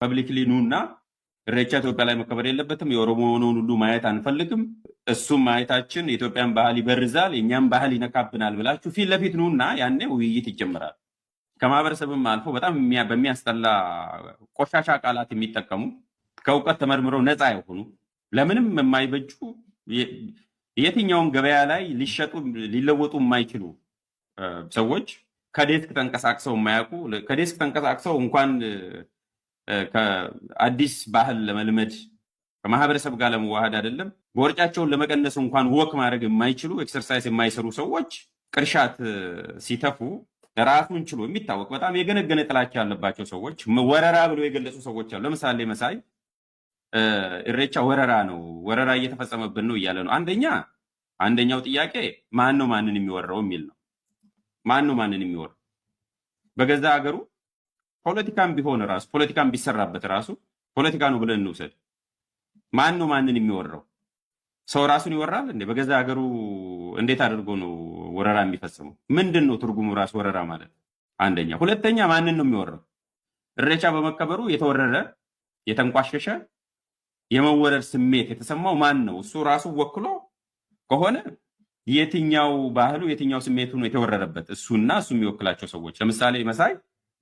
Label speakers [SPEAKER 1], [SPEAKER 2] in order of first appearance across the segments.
[SPEAKER 1] ፐብሊክሊ ኑና ኢሬቻ ኢትዮጵያ ላይ መከበር የለበትም፣ የኦሮሞ የሆነውን ሁሉ ማየት አንፈልግም፣ እሱም ማየታችን የኢትዮጵያን ባህል ይበርዛል፣ የእኛም ባህል ይነካብናል ብላችሁ ፊት ለፊት ኑና ያኔ ውይይት ይጀምራል። ከማህበረሰብም አልፎ በጣም በሚያስጠላ ቆሻሻ ቃላት የሚጠቀሙ ከእውቀት ተመርምረው ነፃ የሆኑ ለምንም የማይበጁ የትኛውም ገበያ ላይ ሊሸጡ ሊለወጡ የማይችሉ ሰዎች ከዴስክ ተንቀሳቅሰው የማያውቁ ከዴስክ ተንቀሳቅሰው እንኳን ከአዲስ ባህል ለመልመድ ከማህበረሰብ ጋር ለመዋሃድ አይደለም በወርጫቸውን ለመቀነስ እንኳን ወክ ማድረግ የማይችሉ ኤክሰርሳይዝ የማይሰሩ ሰዎች ቅርሻት ሲተፉ ራሱን ችሎ የሚታወቅ በጣም የገነገነ ጥላቻ ያለባቸው ሰዎች ወረራ ብሎ የገለጹ ሰዎች አሉ። ለምሳሌ መሳይ ኢሬቻ ወረራ ነው፣ ወረራ እየተፈጸመብን ነው እያለ ነው። አንደኛው ጥያቄ ማን ነው ማንን የሚወራው የሚል ነው። ማን ነው ማንን የሚወራው? በገዛ ሀገሩ ፖለቲካም ቢሆን ራሱ ፖለቲካም ቢሰራበት ራሱ ፖለቲካ ነው ብለን እንውሰድ። ማን ነው ማንን የሚወራው? ሰው ራሱን ይወራል እንዴ? በገዛ ሀገሩ እንዴት አድርጎ ነው ወረራ የሚፈጽመው? ምንድን ነው ትርጉሙ ራሱ ወረራ ማለት? አንደኛ። ሁለተኛ ማንን ነው የሚወራው? ኢሬቻ በመከበሩ የተወረረ የተንቋሸሸ የመወረር ስሜት የተሰማው ማን ነው? እሱ ራሱ ወክሎ ከሆነ የትኛው ባህሉ የትኛው ስሜቱ ነው የተወረረበት? እሱና እሱ የሚወክላቸው ሰዎች። ለምሳሌ መሳይ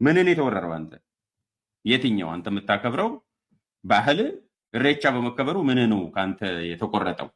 [SPEAKER 1] ምንን የተወረረው? አንተ የትኛው አንተ የምታከብረው ባህል ኢሬቻ በመከበሩ ምን ነው ከአንተ የተቆረጠው?